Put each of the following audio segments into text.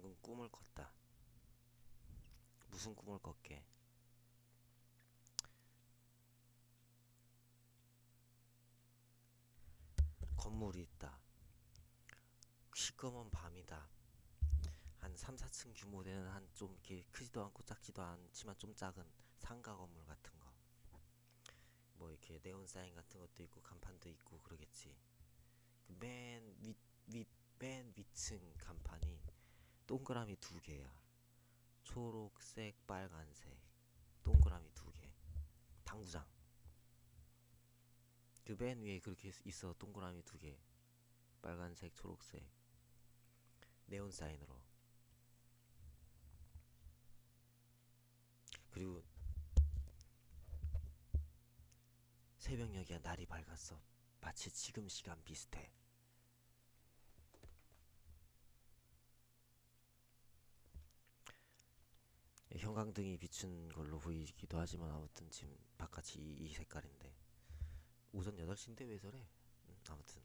방금 꿈을 꿨다. 무슨 꿈을 꿨게? 건물이 있다. 시꺼먼 밤이다. 한 3, 4층 규모 되는 한 좀 이렇게 크지도 않고 작지도 않지만 좀 작은 상가 건물 같은 거. 뭐 이렇게 네온 사인 같은 것도 있고 간판도 있고 그러겠지. 맨 위층 간판이 동그라미 두 개야. 초록색, 빨간색. 동그라미 두 개. 당구장. 그 맨 위에 그렇게 있어. 동그라미 두 개. 빨간색, 초록색. 네온 사인으로. 그리고 새벽녘이야. 날이 밝았어. 마치 지금 시간 비슷해. 형광등이 비춘 걸로 보이기도 하지만 아무튼 지금 바깥이 이 색깔인데 오전 8시인데 왜 저래? 아무튼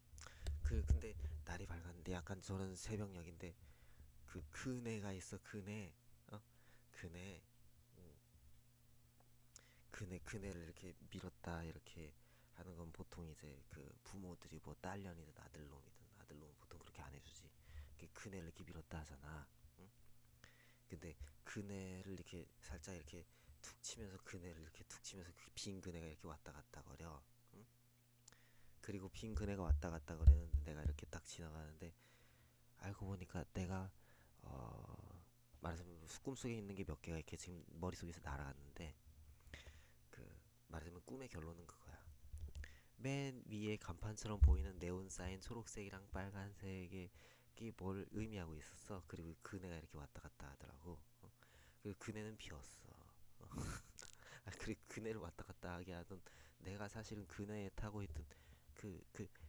근데 날이 밝았는데 약간 저는 새벽녘인데 그 그네가 있어. 그네. 어? 그네. 음, 그네를 이렇게 밀었다 이렇게 하는 건 보통 이제 그 부모들이 뭐 딸년이든 아들놈은 보통 그렇게 안 해주지. 이렇게 그네를 이렇게 밀었다 하잖아. 응? 근데 그네를 이렇게 살짝 이렇게 툭 치면서 그네를 이렇게 툭 치면서 빈 그네가 이렇게 왔다 갔다 거려. 응? 그리고 빈 그네가 왔다 갔다 거리는데 내가 이렇게 딱 지나가는데 알고 보니까 내가 말하자면 꿈속에 있는 게 몇 개가 이렇게 지금 머릿속에서 날아갔는데 그 말하자면 꿈의 결론은 그거야. 맨 위에 간판처럼 보이는 네온 사인 초록색이랑 빨간색이 뭘 의미하고 있었어. 그리고 그네가 이렇게 왔다 갔다 하더라고. 그리고 그네는 비었어. 그리고 그네를 왔다 갔다 하게 하던 내가 사실은 그네에 타고 있던 그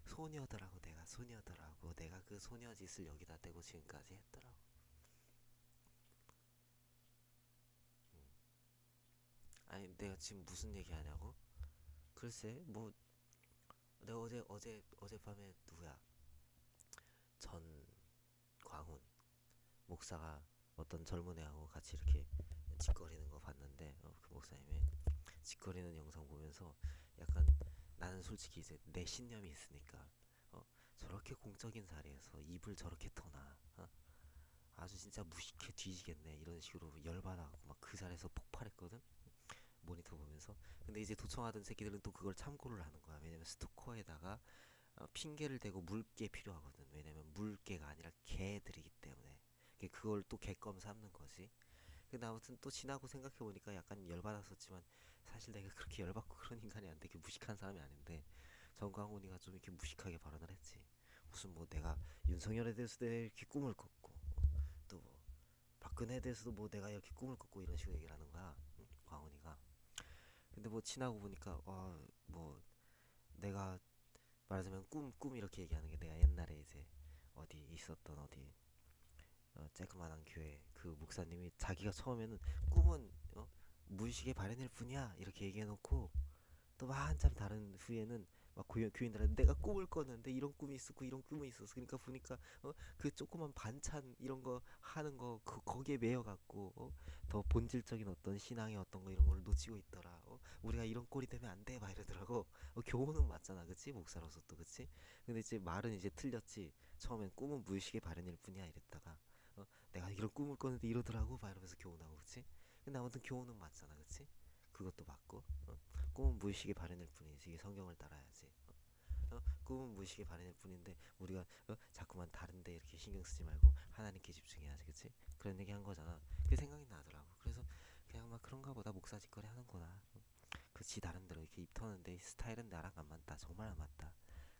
소녀더라고. 내가 소녀더라고. 내가 그 소녀 짓을 여기다 대고 지금까지 했더라고. 아니 내가 지금 무슨 얘기 하냐고? 글쎄 뭐 내가 어젯밤에 누구야? 전광훈 목사가 어떤 젊은 애하고 같이 이렇게 짓거리는 거 봤는데 그 목사님의 짓거리는 영상 보면서 약간 나는 솔직히 이제 내 신념이 있으니까 어, 저렇게 공적인 자리에서 입을 저렇게 터나 아주 진짜 무식해 뒤지겠네 이런 식으로 열받아갖고 막 그 자리에서 폭발했거든. 모니터 보면서. 근데 이제 도청하던 새끼들은 또 그걸 참고를 하는 거야. 왜냐면 스토커에다가 핑계를 대고 물게 필요하거든. 왜냐면 물개가 아니라 개들이기 때문에 그걸 또 개껌 삼는 거지. 근데 아무튼 또 지나고 생각해보니까 약간 열받았었지만 사실 내가 그렇게 열받고 그런 인간이 안 되게 무식한 사람이 아닌데 정광훈이가 좀 이렇게 무식하게 발언을 했지. 무슨 뭐 내가 윤석열에 대해서 내가 이렇게 꿈을 꿨고 또 뭐 박근혜에 대해서도 뭐 내가 이렇게 꿈을 꿨고 이런 식으로 얘기를 하는 거야. 응? 광훈이가. 근데 뭐 지나고 보니까 뭐 내가 말하자면 꿈 이렇게 얘기하는 게 내가 옛날에 이제 어디 있었던 어디 쬐그만한 교회 그 목사님이 자기가 처음에는 꿈은 무의식의 발현일 뿐이야 이렇게 얘기해놓고 또 막 한참 다른 후에는 막 교인들한테 내가 꿈을 꿨는데 이런 꿈이 있었고 이런 꿈이 있었어. 그러니까 보니까 그 조그만 반찬 이런 거 하는 거 거기에 매여 갖고 더 본질적인 어떤 신앙의 어떤 거 이런 걸 놓치고 있더라. 우리가 이런 꼴이 되면 안 돼 막 이러더라고. 교훈은 맞잖아, 그치? 목사로서 또 그치? 근데 이제 말은 이제 틀렸지. 처음엔 꿈은 무의식의 발현일 뿐이야 이랬다가 내가 이런 꿈을 꿨는데 이러더라고 막 이러면서 교훈하고 그치? 근데 아무튼 교훈은 맞잖아, 그치? 그것도 맞고 꿈은 무의식의 발현일 뿐이지. 이게 성경을 따라야지. 꿈은 무의식의 발현일 뿐인데 우리가 자꾸만 다른데 이렇게 신경 쓰지 말고 하나님께 집중해야지, 그치? 그런 얘기 한 거잖아. 그 생각이 나더라고. 그래서 그냥 막 그런가 보다. 목사 짓거리 하는구나. 그지 나름대로 이렇게 입 터는데 스타일은 나랑 안 맞다. 정말 안 맞다.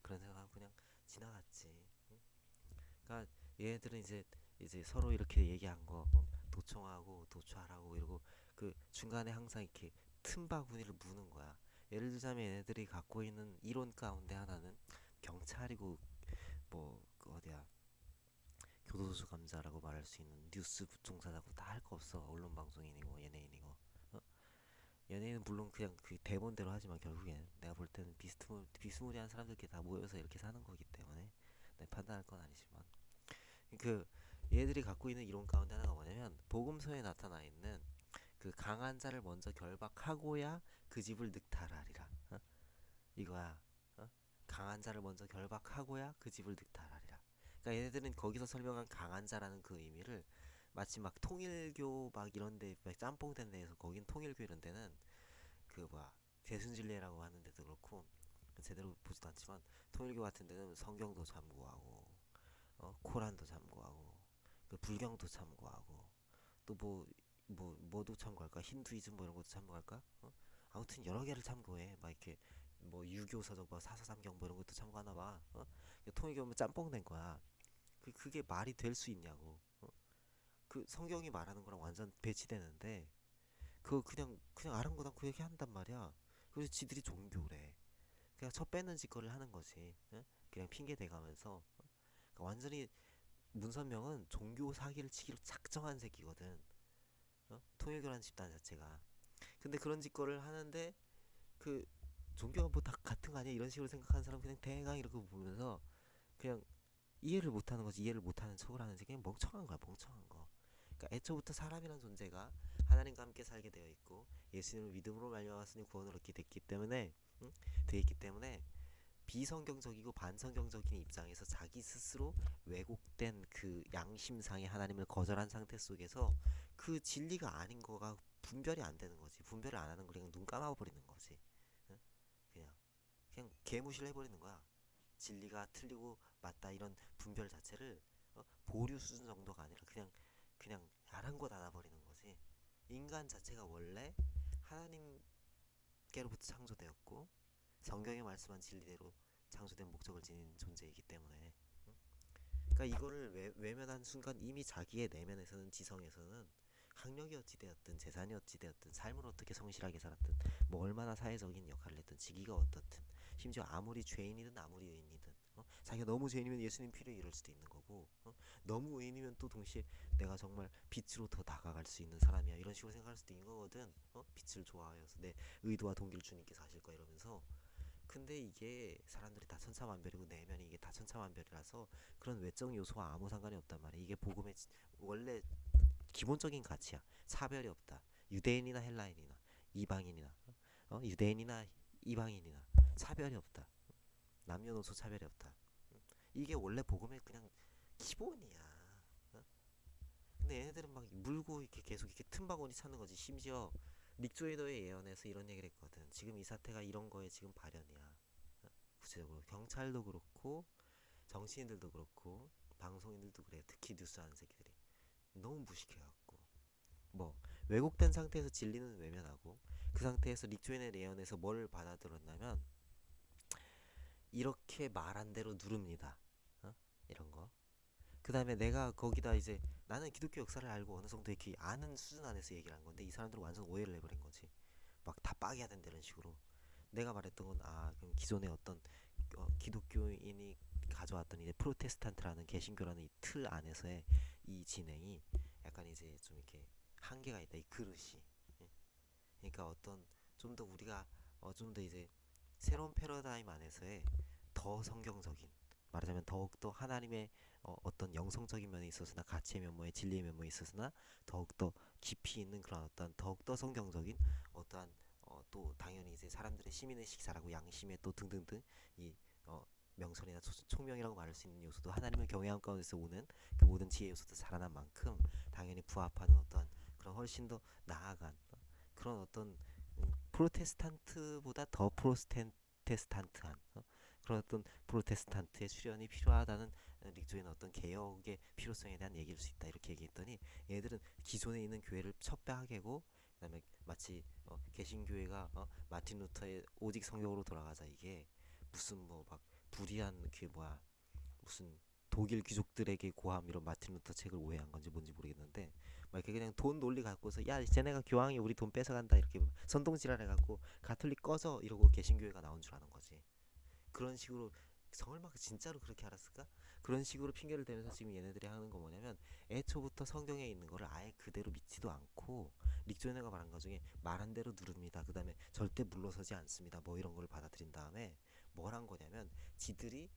그런 생각하고 그냥 지나갔지. 그러니까 얘네들은 이제 서로 이렇게 얘기한 거 도청하고 도출하고 이러고 그 중간에 항상 이렇게 틈바구니를 무는 거야. 예를 들자면 얘네들이 갖고 있는 이론 가운데 하나는 경찰이고 뭐그 어디야 교도소 감사라고 말할 수 있는 뉴스 종사자고 다 할 거 없어. 언론 방송인이고 연예인이고 연예인은 물론 그냥 그 대본대로 하지만 결국엔 내가 볼 때는 비스무리한 사람들끼리 다 모여서 이렇게 사는 거기 때문에 내 판단할 건 아니지만 그 얘들이 갖고 있는 이론 가운데 하나가 뭐냐면 복음서에 나타나 있는 그 강한 자를 먼저 결박하고야 그 집을 늑탈하리라. 이거야. 강한 자를 먼저 결박하고야 그 집을 늑탈하리라. 그러니까 얘네들은 거기서 설명한 강한 자라는 그 의미를 마치 막 통일교 막 이런데 막 짬뽕된 데에서 거긴 통일교 이런 데는 그 뭐야 대순진리라고 하는 데도 그렇고 제대로 보지도 않지만 통일교 같은 데는 성경도 참고하고 코란도 참고하고 그 불경도 참고하고 또 뭐도 참고할까 힌두이즘 뭐 이런 것도 참고할까 아무튼 여러 개를 참고해 막 이렇게 뭐 유교 서적 뭐 사서삼경 뭐 이런 것도 참고하나 봐 통일교면 짬뽕 된 거야 그게 말이 될 수 있냐고 그 성경이 말하는 거랑 완전 배치되는데 그거 그냥 아랑곳하고 그 얘기 한단 말이야 그래서 지들이 종교래 그냥 첫 빼는 짓거리를 하는 거지 그냥 핑계 대가면서 그러니까 완전히 문선명은 종교 사기를 치기로 작정한 새끼거든 통일교라는 집단 자체가 근데 그런 짓거리를 하는데 그 종교가 뭐 다 같은 거 아니야 이런 식으로 생각하는 사람 그냥 대강 이렇게 보면서 그냥 이해를 못하는 거지 이해를 못하는 척을 하는지 그냥 멍청한 거야 멍청한 거 그러니까 애초부터 사람이란 존재가 하나님과 함께 살게 되어 있고 예수님을 믿음으로 말미암았으니 구원을 얻게 됐기 때문에 되어 있기 때문에 비성경적이고 반성경적인 입장에서 자기 스스로 왜곡된 그 양심상의 하나님을 거절한 상태 속에서 그 진리가 아닌 거가 분별이 안 되는 거지 분별을 안 하는 거 그냥 눈 감아버리는 거지 응? 그냥 개무시를 해버리는 거야 진리가 틀리고 맞다 이런 분별 자체를 보류 수준 정도가 아니라 그냥 아랑곳 안아버리는 거지 인간 자체가 원래 하나님께로부터 창조되었고 성경에 말씀한 진리대로 창조된 목적을 지닌 존재이기 때문에 그러니까 이거를 외면한 순간 이미 자기의 내면에서는 지성에서는 학력이 어찌 되었든 재산이 어찌 되었든 삶을 어떻게 성실하게 살았든 뭐 얼마나 사회적인 역할을 했든 직위가 어떻든 심지어 아무리 죄인이든 아무리 의인이든 자기가 너무 죄인이면 예수님 필요에 이를 수도 있는 거고 너무 의인이면 또 동시에 내가 정말 빛으로 더 다가갈 수 있는 사람이야 이런 식으로 생각할 수도 있는 거거든 빛을 좋아하여서 내 의도와 동기를 주님께서 하실 거야 이러면서 근데 이게 사람들이 다 천차만별이고 내면이 이게 다 천차만별이라서 그런 외적 요소와 아무 상관이 없단 말이야. 이게 복음의 원래 기본적인 가치야. 차별이 없다. 유대인이나 헬라인이나 이방인이나 유대인이나 이방인이나 차별이 없다. 남녀노소 차별이 없다. 이게 원래 복음의 그냥 기본이야. 근데 얘네들은 막 물고 이렇게 계속 이렇게 틈바구니 찾는 거지. 심지어 닉 조이더의 예언에서 이런 얘기를 했거든. 지금 이 사태가 이런 거에 지금 발현이야. 구체적으로 경찰도 그렇고 정치인들도 그렇고 방송인들도 그래 특히 뉴스 하는 새끼들이 너무 무식해갖고 뭐 왜곡된 상태에서 진리는 외면하고 그 상태에서 릭조인의 예언에서 뭘 받아들였냐면 이렇게 말한 대로 누릅니다 이런 거 그 다음에 내가 거기다 이제 나는 기독교 역사를 알고 어느 정도 이렇게 아는 수준 안에서 얘기를 한 건데 이 사람들은 완전 오해를 해버린 거지 막 다 빠개야 된다 이런 식으로 내가 말했던 건 그럼 기존의 어떤 기독교인이 가져왔던 이제 프로테스탄트라는 개신교라는 이 틀 안에서의 이 진행이 약간 이제 좀 이렇게 한계가 있다 이 그릇이 그러니까 어떤 좀 더 우리가 좀 더 이제 새로운 패러다임 안에서의 더 성경적인 말하자면 더욱더 하나님의 어떤 영성적인 면에 있어서나 가치의 면모에 진리의 면모에 있어서나 더욱더 깊이 있는 그런 어떤 더욱더 성경적인 어떠한 또 당연히 이제 사람들의 시민의식 사라고 양심에 또 등등등 이 명설이나 총명이라고 말할 수 있는 요소도 하나님을 경외함 가운데서 오는 그 모든 지혜 요소도 살아난 만큼 당연히 부합하는 어떤 그런 훨씬 더 나아간 그런 어떤 프로테스탄트보다 더 프로테스탄트한 그런 어떤 프로테스탄트의 수련이 필요하다는 릭조의 어떤 개혁의 필요성에 대한 얘기일 수 있다 이렇게 얘기했더니 얘들은 기존에 있는 교회를 첩배하게고 그다음에 마치 개신교회가 마틴 루터의 오직 성경으로 돌아가자 이게 무슨 뭐 막 불의한 그 뭐야 무슨 독일 귀족들에게 고함 이런 마틴 루터 책을 오해한 건지 뭔지 모르겠는데 막 이렇게 그냥 돈 논리 갖고서 야 쟤네가 교황이 우리 돈 뺏어간다 이렇게 선동질을 해갖고 가톨릭 꺼져 이러고 개신교회가 나온 줄 아는 거지 그런 식으로 설마 진짜로 그렇게 알았을까? 그런 식으로 핑계를 대면서 지금 얘네들이 하는 거 뭐냐면 애초부터 성경에 있는 거를 아예 그대로 믿지도 않고 릭조네가 말한 것 중에 말한 대로 누릅니다. 그 다음에 절대 물러서지 않습니다. 뭐 이런 걸 받아들인 다음에 뭘 한 거냐면 지들이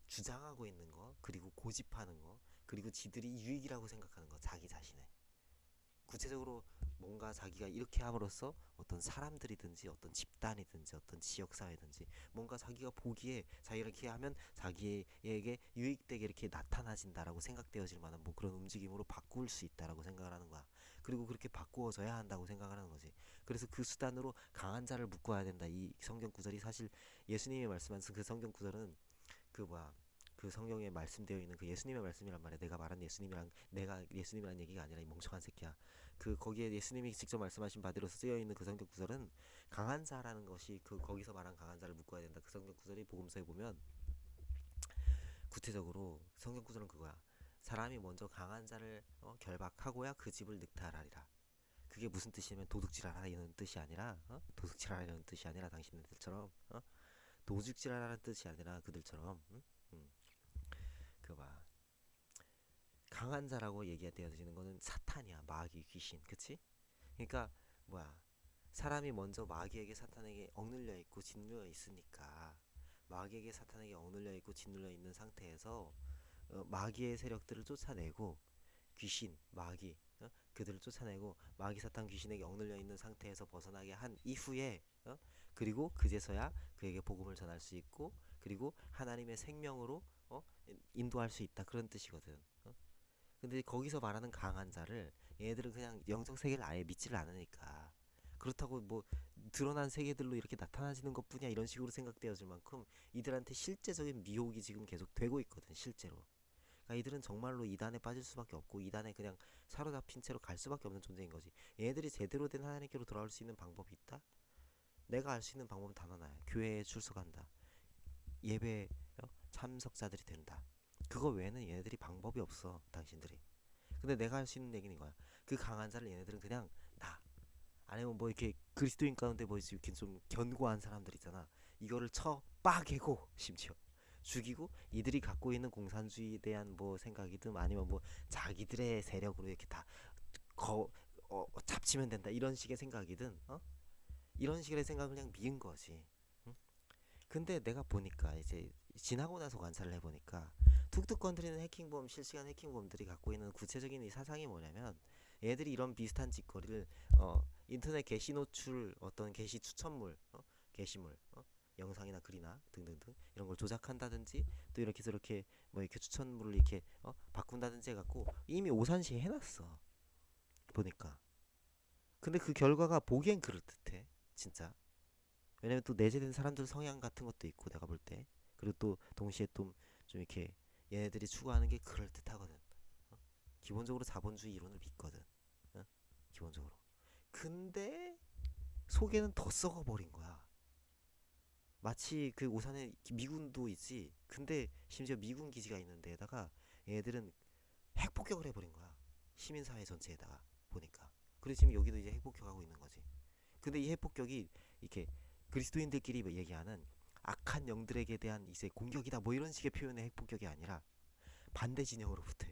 주장하고 있는 거 그리고 고집하는 거 그리고 지들이 유익이라고 생각하는 거, 자기 자신의. 구체적으로 뭔가 자기가 이렇게 함으로써 어떤 사람들이든지 어떤 집단이든지 어떤 지역사회든지 뭔가 자기가 보기에 자기가 이렇게 하면 자기에게 유익되게 이렇게 나타나진다라고 생각되어질 만한 뭐 그런 움직임으로 바꿀 수 있다라고 생각을 하는 거야. 그리고 그렇게 바꾸어져야 한다고 생각을 하는 거지. 그래서 그 수단으로 강한 자를 묶어야 된다. 이 성경 구절이 사실 예수님이 말씀하신 그 성경 구절은 그 뭐야, 그 성경에 말씀되어 있는 그 예수님의 말씀이란 말이야. 내가 말한 예수님이랑 내가 예수님이란 얘기가 아니라 이 멍청한 새끼야. 그 거기에 예수님이 직접 말씀하신 바대로 쓰여 있는 그 성경 구절은 강한 자라는 것이 그 거기서 말한 강한 자를 묶어야 된다. 그 성경 구절이 복음서에 보면 구체적으로 성경 구절은 그거야. 사람이 먼저 강한 자를 결박하고야 그 집을 늑탈하리라. 그게 무슨 뜻이냐면 도둑질하라 이런 뜻이 아니라 도둑질하라 이런 뜻이 아니라 당신들처럼 도둑질하라는 뜻이 아니라 그들처럼 음, 그봐 강한 자라고 얘기되어지는 거는 사탄이야. 마귀, 귀신, 그치? 그러니까 뭐야, 사람이 먼저 마귀에게 사탄에게 억눌려 있고 짓눌려 있으니까 마귀에게 사탄에게 억눌려 있고 짓눌려 있는 상태에서 마귀의 세력들을 쫓아내고 귀신, 마귀 그들을 쫓아내고 마귀, 사탄, 귀신에게 억눌려 있는 상태에서 벗어나게 한 이후에 그리고 그제서야 그에게 복음을 전할 수 있고 그리고 하나님의 생명으로 인도할 수 있다, 그런 뜻이거든. 근데 거기서 말하는 강한 자를 얘네들은 그냥 영적 세계를 아예 믿지를 않으니까 그렇다고 뭐 드러난 세계들로 이렇게 나타나지는 것뿐이야 이런 식으로 생각되어질 만큼 이들한테 실제적인 미혹이 지금 계속 되고 있거든, 실제로. 그러니까 이들은 정말로 이단에 빠질 수밖에 없고 이단에 그냥 사로잡힌 채로 갈 수밖에 없는 존재인 거지. 얘네들이 제대로 된 하나님께로 돌아올 수 있는 방법이 있다? 내가 알 수 있는 방법은 단 하나야. 교회에 출석한다. 예배 참석자들이 된다. 그거 외에는 얘네들이 방법이 없어, 당신들이. 근데 내가 할 수 있는 얘기는 이거야. 그 강한 자를 얘네들은 그냥 나, 아니면 뭐 이렇게 그리스도인 가운데 뭐 이렇게 좀 견고한 사람들 있잖아. 이거를 쳐 빠개고 심지어 죽이고 이들이 갖고 있는 공산주의에 대한 뭐 생각이든 아니면 뭐 자기들의 세력으로 이렇게 다 거, 잡치면 된다 이런 식의 생각이든 이런 식의 생각을 그냥 미은 거지. 응? 근데 내가 보니까 이제 지나고 나서 관찰을 해보니까 툭툭 건드리는 해킹범, 실시간 해킹범들이 갖고 있는 구체적인 이 사상이 뭐냐면 얘들이 이런 비슷한 짓거리를 인터넷 게시 노출, 어떤 게시 추천물, 게시물, 영상이나 글이나 등등등 이런 걸 조작한다든지 또 이렇게 저렇게 뭐 이렇게 추천물을 이렇게 바꾼다든지 해갖고 이미 오산시 해놨어, 보니까. 근데 그 결과가 보기엔 그럴듯해, 진짜. 왜냐면 또 내재된 사람들 성향 같은 것도 있고 내가 볼 때. 그리고 또 동시에 좀 이렇게 얘네들이 추구하는 게 그럴듯하거든. 어? 기본적으로 자본주의 이론을 믿거든. 어? 기본적으로. 근데 속에는 더 썩어버린 거야. 마치 그 오산에 미군도 있지. 근데 심지어 미군 기지가 있는 데에다가 얘네들은 핵폭격을 해버린 거야. 시민사회 전체에다가 보니까. 그래서 지금 여기도 이제 핵폭격하고 있는 거지. 근데 이 핵폭격이 이렇게 그리스도인들끼리 뭐 얘기하는 악한 영들에게 대한 이제 공격이다 뭐 이런 식의 표현의 핵폭격이 아니라 반대 진영으로부터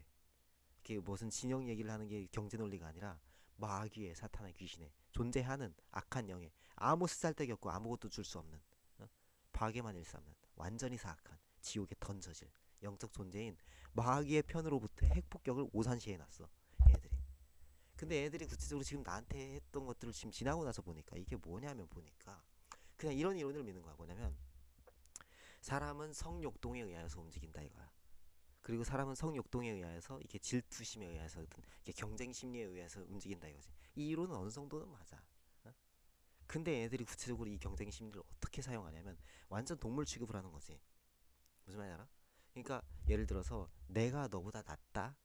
이게 무슨 진영 얘기를 하는 게 경제 논리가 아니라 마귀의, 사탄의, 귀신의 존재하는 악한 영의 아무 쓰잘데기 없고 아무것도 줄 수 없는 파괴만 일삼는 완전히 사악한 지옥에 던져질 영적 존재인 마귀의 편으로부터 핵폭격을 오산시해 놨어, 얘들이. 근데 애들이 구체적으로 지금 나한테 했던 것들을 지금 지나고 나서 보니까 이게 뭐냐면 보니까 그냥 이런 이론을 믿는 거야. 뭐냐면 사람은 성욕동에 의하여서 움직인다 이거야. 그리고 사람은 성욕동에 의하여서 이게 질투심에 의해서든 이게 경쟁 심리에 의해서 움직인다 이거지. 이 이론은 어느 정도는 맞아. 근데 애들이 구체적으로 이 경쟁 심리를 어떻게 사용하냐면 완전 동물 취급을 하는 거지. 무슨 말인지 알아? 그러니까 예를 들어서 내가 너보다 낫다,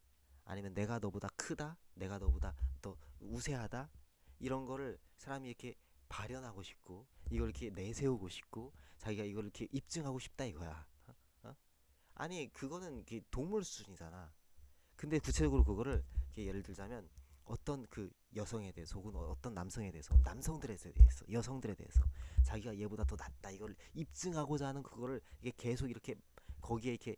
아니면 내가 너보다 크다, 내가 너보다 더 우세하다, 이런 거를 사람이 이렇게 발현하고 싶고 이걸 이렇게 내세우고 싶고 자기가 이걸 이렇게 입증하고 싶다 이거야. 어? 아니 그거는 이게 동물 수준이잖아. 근데 구체적으로 그거를 이렇게 예를 들자면 어떤 그 여성에 대해서 혹은 어떤 남성에 대해서, 남성들에 대해서, 여성들에 대해서 자기가 얘보다 더 낫다 이걸 입증하고자 하는 그거를 이게 계속 이렇게 거기에 이렇게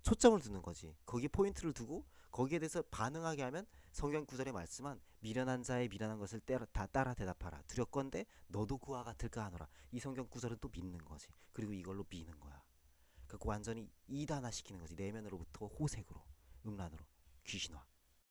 초점을 두는 거지. 거기에 포인트를 두고 거기에 대해서 반응하게 하면 성경 구절에 말씀한 미련한 자의 미련한 것을 다 따라 대답하라. 두렵건대 너도 그와 같을까 하노라. 이 성경 구절은 또 믿는 거지. 그리고 이걸로 미는 거야. 그거 완전히 이단화 시키는 거지. 내면으로부터 호색으로. 음란으로 귀신화.